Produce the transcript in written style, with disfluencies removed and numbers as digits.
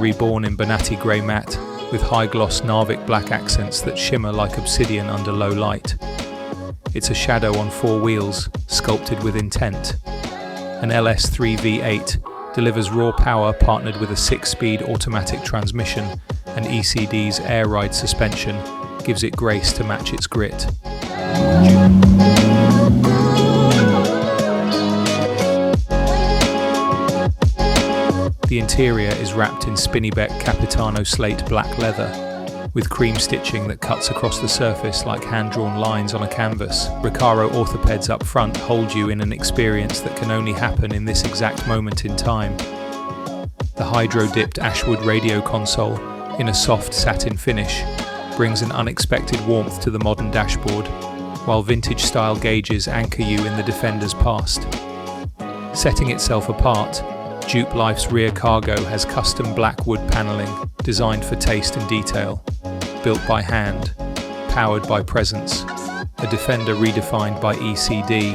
reborn in Bonatti grey matte, with high-gloss Narvik black accents that shimmer like obsidian under low light. It's a shadow on 4 wheels, sculpted with intent. An LS3 V8 delivers raw power partnered with a 6-speed automatic transmission, and E.C.D's air ride suspension gives it grace to match its grit. The interior is wrapped in Spinneybeck Capitano slate black leather, with cream stitching that cuts across the surface like hand-drawn lines on a canvas. Recaro orthopeds up front hold you in an experience that can only happen in this exact moment in time. The hydro-dipped ashwood radio console, in a soft satin finish, brings an unexpected warmth to the modern dashboard, while vintage-style gauges anchor you in the Defender's past. Setting itself apart, Duke Life's rear cargo has custom black wood paneling designed for taste and detail. Built by hand, powered by presence, a Defender redefined by E.C.D